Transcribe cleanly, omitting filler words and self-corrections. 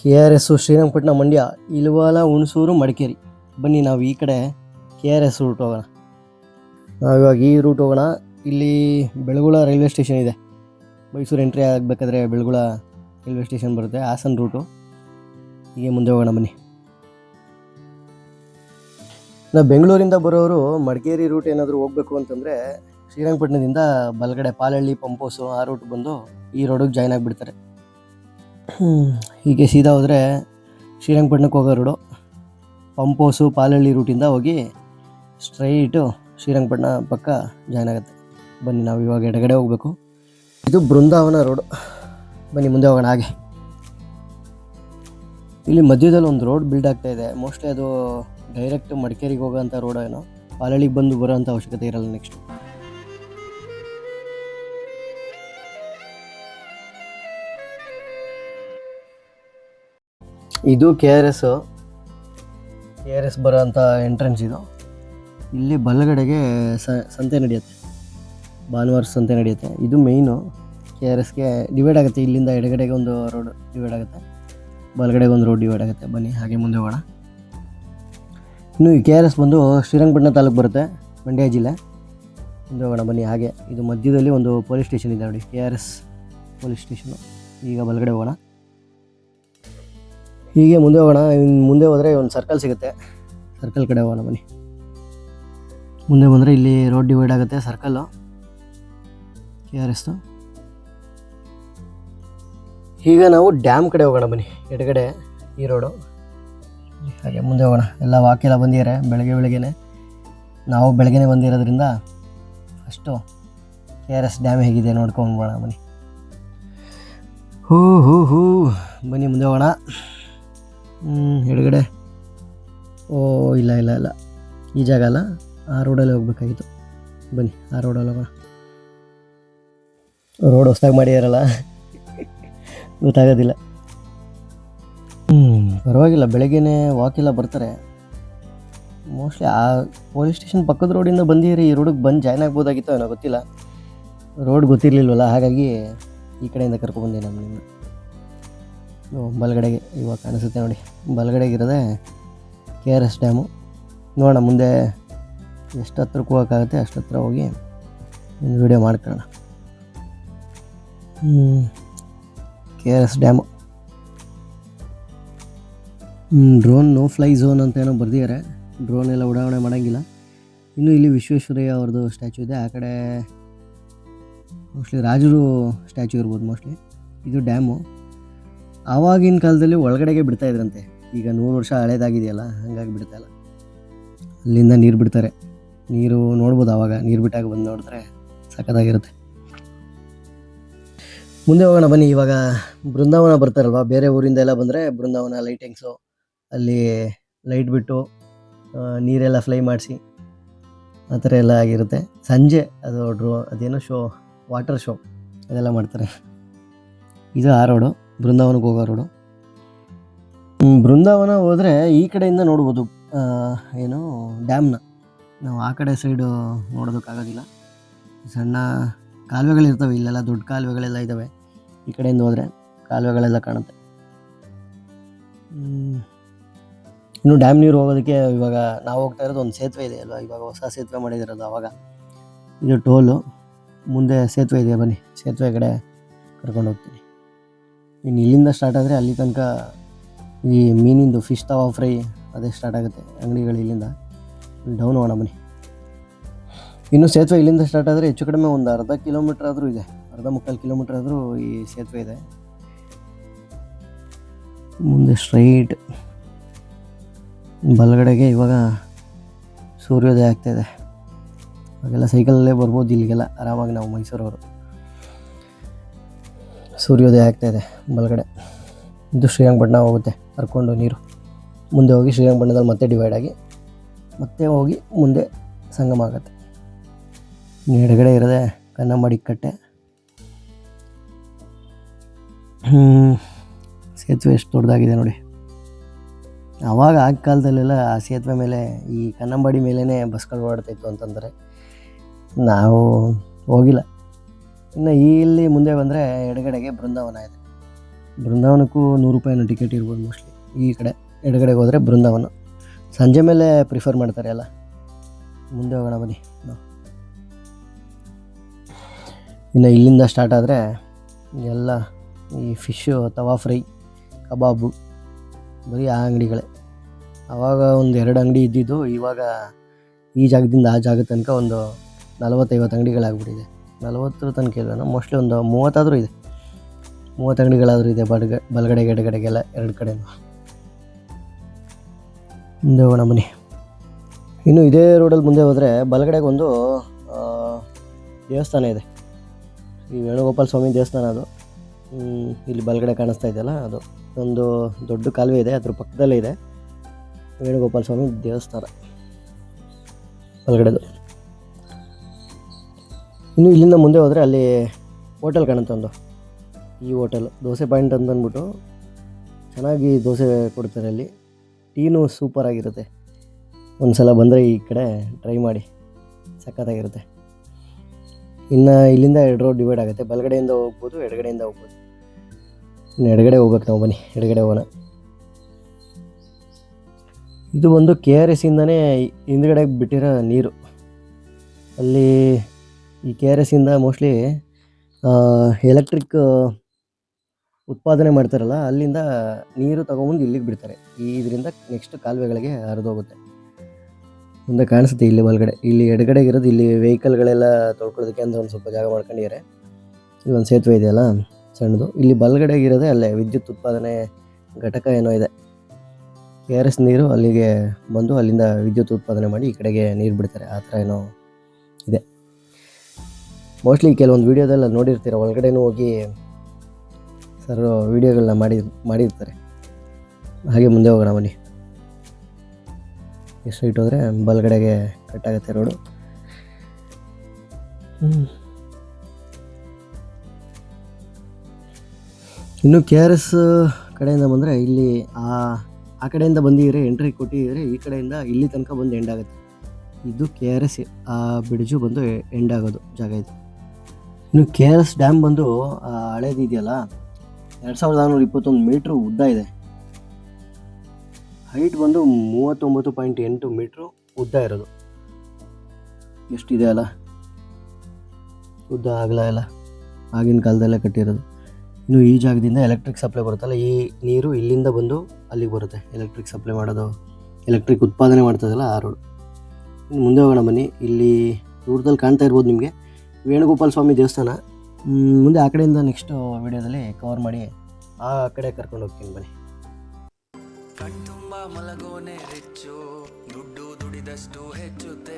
KRS Srirangapatna Mandya ಇಲ್ವಾಲ Hunsur Madikeri. ಬನ್ನಿ ನಾವು ಈ ಕಡೆ KRS ರೂಟ್ ಹೋಗೋಣ. ನಾವಿವಾಗ ಈ ರೂಟ್ ಹೋಗೋಣ. ಇಲ್ಲಿ ಬೆಳಗುಳ ರೈಲ್ವೆ ಸ್ಟೇಷನ್ ಇದೆ. ಮೈಸೂರು ಎಂಟ್ರಿ ಆಗಬೇಕಾದ್ರೆ ಬೆಳಗುಳ ರೈಲ್ವೆ ಸ್ಟೇಷನ್ ಬರುತ್ತೆ, ಹಾಸನ ರೂಟು. ಹೀಗೆ ಮುಂದೆ ಹೋಗೋಣ ಬನ್ನಿ. ನಾವು ಬೆಂಗಳೂರಿಂದ ಬರೋರು ಮಡಿಕೇರಿ ರೂಟ್ ಏನಾದರೂ ಹೋಗಬೇಕು ಅಂತಂದರೆ ಶ್ರೀರಂಗಪಟ್ಟಣದಿಂದ ಬಲಗಡೆ ಪಾಲಹಳ್ಳಿ ಪಂಪ್ ಹೌಸು ಆ ರೂಟ್ ಬಂದು ಈ ರೋಡಿಗೆ ಜಾಯ್ನ್ ಆಗಿಬಿಡ್ತಾರೆ. ಹೀಗೆ ಸೀದಾ ಹೋದರೆ ಶ್ರೀರಂಗಪಟ್ಟಣಕ್ಕೆ ಹೋಗೋ ರೋಡು. ಪಂಪ್ ಹೌಸು ಪಾಲಹಳ್ಳಿ ರೂಟಿಂದ ಹೋಗಿ ಸ್ಟ್ರೈಟು ಶ್ರೀರಂಗಪಟ್ಟಣ ಪಕ್ಕ ಜಾಯ್ನ್ ಆಗುತ್ತೆ. ಬನ್ನಿ ನಾವು ಇವಾಗ ಎಡಗಡೆ ಹೋಗಬೇಕು. ಇದು ಬೃಂದಾವನ ರೋಡು. ಬನ್ನಿ ಮುಂದೆ ಹೋಗೋಣ. ಹಾಗೆ ಇಲ್ಲಿ ಮಧ್ಯದಲ್ಲಿ ಒಂದು ರೋಡ್ ಬಿಲ್ಡ್ ಆಗ್ತಾ ಇದೆ. ಮೋಸ್ಟ್ಲಿ ಅದು ಡೈರೆಕ್ಟ್ ಮಡಿಕೇರಿಗೆ ಹೋಗೋಂಥ ರೋಡ್ ಏನೋ. ಪಾಲಹಳ್ಳಿಗೆ ಬಂದು ಬರೋಂಥ ಅವಶ್ಯಕತೆ ಇರಲ್ಲ. ನೆಕ್ಸ್ಟ್ ಇದು KRS ಬರೋಂಥ ಎಂಟ್ರೆನ್ಸ್ ಇದು. ಇಲ್ಲಿ ಬಲಗಡೆಗೆ ಸಂತೆ ನಡೆಯುತ್ತೆ, ಭಾನುವಾರ ಸಂತೆ ನಡೆಯುತ್ತೆ. ಇದು ಮೇಯ್ನು KRSಗೆ ಡಿವೈಡ್ ಆಗುತ್ತೆ. ಇಲ್ಲಿಂದ ಎಡಗಡೆಗೆ ಒಂದು ರೋಡ್ ಡಿವೈಡ್ ಆಗುತ್ತೆ, ಬಲಗಡೆಗೆ ಒಂದು ರೋಡ್ ಡಿವೈಡ್ ಆಗುತ್ತೆ. ಬನ್ನಿ ಹಾಗೆ ಮುಂದೆ ಹೋಗೋಣ. ಇನ್ನು ಈ KRS ಬಂದು ಶ್ರೀರಂಗಪಟ್ಟಣ ತಾಲೂಕು ಬರುತ್ತೆ, ಮಂಡ್ಯ ಜಿಲ್ಲೆ. ಮುಂದೆ ಹೋಗೋಣ ಬನ್ನಿ. ಹಾಗೆ ಇದು ಮಧ್ಯದಲ್ಲಿ ಒಂದು ಪೊಲೀಸ್ ಸ್ಟೇಷನ್ ಇದೆ ನೋಡಿ, KRS ಪೊಲೀಸ್ ಸ್ಟೇಷನು. ಈಗ ಬಲಗಡೆ ಹೋಗೋಣ. ಹೀಗೆ ಮುಂದೆ ಹೋಗೋಣ. ಮುಂದೆ ಹೋದರೆ ಒಂದು ಸರ್ಕಲ್ ಸಿಗುತ್ತೆ, ಸರ್ಕಲ್ ಕಡೆ ಹೋಗೋಣ ಬನ್ನಿ. ಮುಂದೆ ಬಂದರೆ ಇಲ್ಲಿ ರೋಡ್ ಡಿವೈಡ್ ಆಗುತ್ತೆ, ಸರ್ಕಲ್ಲು KRS. ಈಗ ನಾವು ಡ್ಯಾಮ್ ಕಡೆ ಹೋಗೋಣ ಬನ್ನಿ. ಎಡಗಡೆ ಈ ರೋಡು. ಹಾಗೆ ಮುಂದೆ ಹೋಗೋಣ. ಎಲ್ಲ ವಾಕೆಲ್ಲ ಬಂದಿದ್ದಾರೆ ಬೆಳಗ್ಗೆನೇ. ನಾವು ಬೆಳಗ್ಗೆನೇ ಬಂದಿರೋದ್ರಿಂದ ಫಸ್ಟು KRS ಡ್ಯಾಮ್ ಹೇಗಿದೆ ನೋಡ್ಕೊಂಡು ಹೋಗೋಣ ಬನ್ನಿ. ಹೂ ಬನ್ನಿ ಮುಂದೆ ಹೋಗೋಣ. ಎಡಗಡೆ ಇಲ್ಲ ಈ ಜಾಗ ಅಲ್ಲ, ಆ ರೋಡಲ್ಲಿ ಹೋಗ್ಬೇಕಾಗಿತ್ತು. ಬನ್ನಿ ಆ ರೋಡಲ್ಲಿ ಹೋಗೋಣ. ರೋಡ್ ಹೊಸ್ದಾಗಿ ಮಾಡಿದಾರಲ್ಲ, ಗೊತ್ತಾಗೋದಿಲ್ಲ. ಪರವಾಗಿಲ್ಲ, ಬೆಳಗ್ಗೆನೇ ವಾಕೆಲ್ಲ ಬರ್ತಾರೆ. ಮೋಸ್ಟ್ಲಿ ಆ ಪೊಲೀಸ್ ಸ್ಟೇಷನ್ ಪಕ್ಕದ ರೋಡಿಂದ ಬಂದಿರಿ ಈ ರೋಡಿಗೆ ಬಂದು ಜಾಯ್ನ್ ಆಗ್ಬೋದಾಗಿತ್ತು ಏನೋ, ಗೊತ್ತಿಲ್ಲ. ರೋಡ್ ಗೊತ್ತಿರಲಿಲ್ವಲ್ಲ, ಹಾಗಾಗಿ ಈ ಕಡೆಯಿಂದ ಕರ್ಕೊಬಂದೆ ನಮ್ಮನ್ನು. ಬಲಗಡೆಗೆ ಇವಾಗ ಕಾಣಿಸುತ್ತೆ ನೋಡಿ, ಬಲಗಡೆಗೆ ಇರೋದೆ KRS ಡ್ಯಾಮು. ನೋಡೋಣ ಮುಂದೆ ಎಷ್ಟು ಹತ್ರಕ್ಕೆ ಹೋಗೋಕ್ಕಾಗುತ್ತೆ ಅಷ್ಟು ಹತ್ರ ಹೋಗಿ ಒಂದು ವಿಡಿಯೋ ಮಾಡ್ಕೊಳ್ಳೋಣ. KRS dam. Drone no fly zone ಅಂತ ಏನೋ ಬರ್ದಿದ್ದಾರೆ. ಡ್ರೋನ್ ಎಲ್ಲ ಉಡಾವಣೆ ಮಾಡೋಂಗಿಲ್ಲ. ಇನ್ನು ಇಲ್ಲಿ ವಿಶ್ವೇಶ್ವರಯ್ಯ ಅವ್ರದ್ದು ಸ್ಟ್ಯಾಚ್ಯೂ ಇದೆ. ಆ ಕಡೆ ಮೋಸ್ಟ್ಲಿ ರಾಜರು ಸ್ಟ್ಯಾಚ್ಯೂ ಇರ್ಬೋದು ಮೋಸ್ಟ್ಲಿ. ಇದು ಡ್ಯಾಮು. ಆವಾಗಿನ ಕಾಲದಲ್ಲಿ ಒಳಗಡೆಗೆ ಬಿಡ್ತಾಯಿದ್ರಂತೆ. ಈಗ 100 ವರ್ಷ ಹಳೇದಾಗಿದೆಯಲ್ಲ, ಹಾಗಾಗಿ ಬಿಡ್ತಾಯಿಲ್ಲ. ಅಲ್ಲಿಂದ ನೀರು ಬಿಡ್ತಾರೆ. ನೀರು ನೋಡ್ಬೋದು, ಆವಾಗ ನೀರು ಬಿಟ್ಟಾಗ ಬಂದು ನೋಡಿದ್ರೆ ಸಖತ್ತಾಗಿರುತ್ತೆ. ಮುಂದೆ ಹೋಗೋಣ ಬನ್ನಿ. ಇವಾಗ ಬೃಂದಾವನ ಬರ್ತಾರಲ್ವ, ಬೇರೆ ಊರಿಂದ ಎಲ್ಲ ಬಂದರೆ ಬೃಂದಾವನ ಲೈಟಿಂಗ್ಸು, ಅಲ್ಲಿ ಲೈಟ್ ಬಿಟ್ಟು ನೀರೆಲ್ಲ ಫ್ಲೈ ಮಾಡಿಸಿ ಆ ಥರ ಎಲ್ಲ ಆಗಿರುತ್ತೆ. ಸಂಜೆ ಅದು ಅದೇನೋ ಶೋ, ವಾಟರ್ ಶೋ ಅದೆಲ್ಲ ಮಾಡ್ತಾರೆ. ಇದು ಆ ರೋಡು, ಬೃಂದಾವನಕ್ಕೆ ಹೋಗೋ ರೋಡು. ಬೃಂದಾವನ ಹೋದರೆ ಈ ಕಡೆಯಿಂದ ನೋಡ್ಬೋದು ಏನು ಡ್ಯಾಮ್ನ. ನಾವು ಆ ಕಡೆ ಸೈಡು ನೋಡೋದಕ್ಕಾಗೋದಿಲ್ಲ. ಸಣ್ಣ ಕಾಲುವೆಗಳಿರ್ತವೆ, ಇಲ್ಲೆಲ್ಲ ದೊಡ್ಡ ಕಾಲುವೆಗಳೆಲ್ಲ ಇದ್ದಾವೆ. ಈ ಕಡೆಯಿಂದ ಹೋದರೆ ಕಾಲುವೆಗಳೆಲ್ಲ ಕಾಣುತ್ತೆ. ಇನ್ನು ಡ್ಯಾಮ್ ನೀರು ಹೋಗೋದಕ್ಕೆ ಇವಾಗ ನಾವು ಹೋಗ್ತಾ ಇರೋದು ಒಂದು ಸೇತುವೆ ಇದೆ ಅಲ್ವಾ, ಇವಾಗ ಹೊಸ ಸೇತುವೆ ಮಾಡಿದಿರೋದು. ಆವಾಗ ಇದು ಟೋಲು, ಮುಂದೆ ಸೇತುವೆ ಇದೆ. ಬನ್ನಿ ಸೇತುವೆ ಕಡೆ ಕರ್ಕೊಂಡು ಹೋಗ್ತೀನಿ. ಇನ್ನು ಇಲ್ಲಿಂದ ಸ್ಟಾರ್ಟ್ ಆದರೆ ಅಲ್ಲಿ ತನಕ ಈ ಮೀನಿಂದು ಫಿಶ್ ತವಾ ಫ್ರೈ ಅದೇ ಸ್ಟಾರ್ಟ್ ಆಗುತ್ತೆ ಅಂಗಡಿಗಳು. ಇಲ್ಲಿಂದ ಡೌನ್ ಹೋಗೋಣ ಬನ್ನಿ. ಇನ್ನು ಸೇತುವೆ ಇಲ್ಲಿಂದ ಸ್ಟಾರ್ಟ್ ಆದರೆ ಹೆಚ್ಚು ಕಡಿಮೆ ಒಂದು ಅರ್ಧ ಕಿಲೋಮೀಟ್ರ್ ಆದರೂ ಇದೆ, ಅರ್ಧ ಮುಕ್ಕಾಲು ಕಿಲೋಮೀಟ್ರ್ ಆದರೂ ಈ ಸೇತುವೆ ಇದೆ. ಮುಂದೆ ಸ್ಟ್ರೈಟ್ ಬಲಗಡೆಗೆ ಇವಾಗ ಸೂರ್ಯೋದಯ ಆಗ್ತಾಯಿದೆ. ಅವಾಗೆಲ್ಲ ಸೈಕಲಲ್ಲೇ ಬರ್ಬೋದು ಇಲ್ಲಿಗೆಲ್ಲ ಆರಾಮಾಗಿ ನಾವು ಮೈಸೂರವರು. ಸೂರ್ಯೋದಯ ಆಗ್ತಾಯಿದೆ ಬಲಗಡೆ. ಇದು ಶ್ರೀರಂಗಪಟ್ಟಣ ಹೋಗುತ್ತೆ ಕರ್ಕೊಂಡು ನೀರು. ಮುಂದೆ ಹೋಗಿ ಶ್ರೀರಂಗಪಟ್ಟಣದಲ್ಲಿ ಮತ್ತೆ ಡಿವೈಡ್ ಆಗಿ ಮತ್ತೆ ಹೋಗಿ ಮುಂದೆ ಸಂಗಮ ಆಗುತ್ತೆ. ಎಡಗಡೆ ಇರೋದೆ ಕನ್ನಂಬಾಡಿ ಕಟ್ಟೆ. ಸೇತುವೆ ಎಷ್ಟು ದೊಡ್ಡದಾಗಿದೆ ನೋಡಿ. ಆವಾಗ ಆ ಕಾಲದಲ್ಲೆಲ್ಲ ಆ ಸೇತುವೆ ಮೇಲೆ ಈ ಕನ್ನಂಬಾಡಿ ಮೇಲೇ ಬಸ್ಗಳು ಓಡಾಡ್ತಾಯಿತ್ತು ಅಂತಂದರೆ. ನಾವು ಹೋಗಿಲ್ಲ. ಇನ್ನು ಇಲ್ಲಿ ಮುಂದೆ ಬಂದರೆ ಎಡಗಡೆಗೆ ಬೃಂದಾವನ ಇದೆ. ಬೃಂದಾವನಕ್ಕೂ 100 ರೂಪಾಯಿನೋ ಟಿಕೆಟ್ ಇರ್ಬೋದು ಮೋಸ್ಟ್ಲಿ. ಈ ಕಡೆ ಎಡಗಡೆಗೆ ಹೋದರೆ ಬೃಂದಾವನ. ಸಂಜೆ ಮೇಲೆ ಪ್ರಿಫರ್ ಮಾಡ್ತಾರೆ ಎಲ್ಲ. ಮುಂದೆ ಹೋಗೋಣ ಬನ್ನಿ. ಇನ್ನು ಇಲ್ಲಿಂದ ಸ್ಟಾರ್ಟ್ ಆದರೆ ಎಲ್ಲ ಈ ಫಿಶ್ಶು, ತವಾ ಫ್ರೈ, ಕಬಾಬು, ಬರೀ ಆ ಅಂಗಡಿಗಳೇ. ಆವಾಗ ಒಂದು 2 ಅಂಗಡಿ ಇದ್ದಿದ್ದು, ಇವಾಗ ಈ ಜಾಗದಿಂದ ಆ ಜಾಗದ ತನಕ ಒಂದು 40-50 ಅಂಗಡಿಗಳಾಗ್ಬಿಟ್ಟಿದೆ. 40 ತನಕ ಇಲ್ವೇನೋ, ಮೋಸ್ಟ್ಲಿ ಒಂದು 30 ಆದರೂ ಇದೆ. 30 ಅಂಗಡಿಗಳಾದರೂ ಇದೆ ಬಲಗಡೆಗೆ ಎಡಗಡೆಗೆಲ್ಲ 2 ಕಡೆನೂ. ಮುಂದೆ ಹೋಗೋಣ ಬನ್ನಿ. ಇನ್ನು ಇದೇ ರೋಡಲ್ಲಿ ಮುಂದೆ ಹೋದರೆ ಬಲಗಡೆಗೆ ಒಂದು ದೇವಸ್ಥಾನ ಇದೆ. ಈ ವೇಣುಗೋಪಾಲ ಸ್ವಾಮಿ ದೇವಸ್ಥಾನ ಅದು. ಇಲ್ಲಿ ಬಲಗಡೆ ಕಾಣಿಸ್ತಾ ಇದೆಯಲ್ಲ, ಅದು ಒಂದು ದೊಡ್ಡ ಕಾಲುವೆ ಇದೆ, ಅದ್ರ ಪಕ್ಕದಲ್ಲೇ ಇದೆ ವೇಣುಗೋಪಾಲ ಸ್ವಾಮಿ ದೇವಸ್ಥಾನ ಬಲಗಡೆದು. ಇನ್ನು ಇಲ್ಲಿಂದ ಮುಂದೆ ಹೋದರೆ ಅಲ್ಲಿ ಹೋಟೆಲ್ ಕಾಣುತ್ತೆ ಒಂದು. ಈ ಹೋಟೆಲ್ ದೋಸೆ ಪಾಯಿಂಟ್ ಅಂತ ಅಂದ್ಬಿಟ್ಟು ಚೆನ್ನಾಗಿ ದೋಸೆ ಕೊಡ್ತಾರೆ. ಅಲ್ಲಿ ಟೀನು ಸೂಪರಾಗಿರುತ್ತೆ. ಒಂದು ಸಲ ಬಂದರೆ ಈ ಕಡೆ ಟ್ರೈ ಮಾಡಿ, ಸಖತ್ತಾಗಿರುತ್ತೆ. ಇನ್ನು ಇಲ್ಲಿಂದ 2 ರೋಡ್ ಡಿವೈಡ್ ಆಗುತ್ತೆ. ಬಲಗಡೆಯಿಂದ ಹೋಗ್ಬೋದು, ಎಡಗಡೆಯಿಂದ ಹೋಗ್ಬೋದು. ಇನ್ನು ಎಡಗಡೆ ಹೋಗ್ಬೇಕು ನಾವು, ಬನ್ನಿ ಎಡಗಡೆ ಹೋಗೋಣ. ಇದು ಒಂದು KRS ಇಂದನೇ ಹಿಂದ್ಗಡೆ ಬಿಟ್ಟಿರೋ ನೀರು. ಅಲ್ಲಿ ಈ KRS ಇಂದ ಮೋಸ್ಟ್ಲಿ ಎಲೆಕ್ಟ್ರಿಕ್ ಉತ್ಪಾದನೆ ಮಾಡ್ತಾರಲ್ಲ, ಅಲ್ಲಿಂದ ನೀರು ತೊಗೊಂಬಂದು ಇಲ್ಲಿಗೆ ಬಿಡ್ತಾರೆ. ಇದರಿಂದ ನೆಕ್ಸ್ಟ್ ಕಾಲುವೆಗಳಿಗೆ ಹರಿದೋಗುತ್ತೆ. ಮುಂದೆ ಕಾಣಿಸುತ್ತೆ ಇಲ್ಲಿ ಬಲಗಡೆ. ಇಲ್ಲಿ ಎಡಗಡೆಗಿರೋದು ಇಲ್ಲಿ ವೆಹಿಕಲ್ಗಳೆಲ್ಲ ತೊಳ್ಕೊಳ್ಳೋದಕ್ಕೆ ಅಂತ ಒಂದು ಸ್ವಲ್ಪ ಜಾಗ ಮಾಡ್ಕೊಂಡಿದ್ದಾರೆ. ಇಲ್ಲೊಂದು ಸೇತುವೆ ಇದೆಯಲ್ಲ ಸಣ್ಣದು. ಇಲ್ಲಿ ಬಲಗಡೆಗಿರೋದೇ ಅಲ್ಲೇ ವಿದ್ಯುತ್ ಉತ್ಪಾದನೆ ಘಟಕ ಏನೋ ಇದೆ. KRS ನೀರು ಅಲ್ಲಿಗೆ ಬಂದು ಅಲ್ಲಿಂದ ವಿದ್ಯುತ್ ಉತ್ಪಾದನೆ ಮಾಡಿ ಈ ಕಡೆಗೆ ನೀರು ಬಿಡ್ತಾರೆ. ಆ ಥರ ಏನೋ ಇದೆ. ಮೋಸ್ಟ್ಲಿ ಕೆಲವೊಂದು ವೀಡಿಯೋದೆಲ್ಲ ನೋಡಿರ್ತೀರ, ಒಳಗಡೆನೂ ಹೋಗಿ ಸರ್ ವೀಡಿಯೋಗಳನ್ನ ಮಾಡಿರ್ತಾರೆ. ಹಾಗೆ ಮುಂದೆ ಹೋಗೋಣ ಬನ್ನಿ. ಸ್ಟ್ರೈಟ್ ಹೋದರೆ ಬಲಗಡೆಗೆ ಕಟ್ಟಾಗುತ್ತೆ ರೋಡು. ಇನ್ನು KRS ಕಡೆಯಿಂದ ಬಂದರೆ ಇಲ್ಲಿ ಆ ಕಡೆಯಿಂದ ಬಂದಿದ್ರೆ ಎಂಟ್ರಿ ಕೊಟ್ಟಿದ್ರೆ ಈ ಕಡೆಯಿಂದ ಇಲ್ಲಿ ತನಕ ಬಂದು ಎಂಡ್ ಆಗುತ್ತೆ. ಇದು KRS ಆ ಬ್ರಿಡ್ಜು ಬಂದು ಎಂಡ್ ಆಗೋದು ಜಾಗ ಇದು. ಇನ್ನು KRS ಡ್ಯಾಮ್ ಬಂದು ಹಳೇದು ಇದೆಯಲ್ಲ, 2421 ಮೀಟ್ರು ಉದ್ದ ಇದೆ. ಹೈಟ್ ಬಂದು 39.8 ಮೀಟ್ರು ಉದ್ದ ಇರೋದು. ಎಷ್ಟಿದೆ ಅಲ್ಲ ಉದ್ದ, ಅಗಲ ಎಲ್ಲ ಆಗಿನ ಕಾಲದಲ್ಲೇ ಕಟ್ಟಿರೋದು. ಇನ್ನು ಈ ಜಾಗದಿಂದ ಎಲೆಕ್ಟ್ರಿಕ್ ಸಪ್ಲೈ ಬರುತ್ತಲ್ಲ, ಈ ನೀರು ಇಲ್ಲಿಂದ ಬಂದು ಅಲ್ಲಿಗೆ ಬರುತ್ತೆ. ಎಲೆಕ್ಟ್ರಿಕ್ ಸಪ್ಲೈ ಮಾಡೋದು, ಎಲೆಕ್ಟ್ರಿಕ್ ಉತ್ಪಾದನೆ ಮಾಡ್ತದಲ್ಲ ಆ ರೋಡ್. ಇನ್ನು ಮುಂದೆ ಹೋಗೋಣ ಬನ್ನಿ. ಇಲ್ಲಿ ದೂರದಲ್ಲಿ ಕಾಣ್ತಾ ಇರ್ಬೋದು ನಿಮಗೆ ವೇಣುಗೋಪಾಲ ಸ್ವಾಮಿ ದೇವಸ್ಥಾನ. ಮುಂದೆ ಆ ಕಡೆಯಿಂದ ನೆಕ್ಸ್ಟ್ ವಿಡಿಯೋದಲ್ಲಿ ಕವರ್ ಮಾಡಿ ಆ ಕಡೆ ಕರ್ಕೊಂಡು ಹೋಗ್ತೀನಿ ಬನ್ನಿ. ಕಣ್ತುಂಬ ಮಲಗೋನೆ ರಿಚ್ಚು, ದುಡ್ಡು ದುಡಿದಷ್ಟು ಹೆಚ್ಚುತ್ತೆ.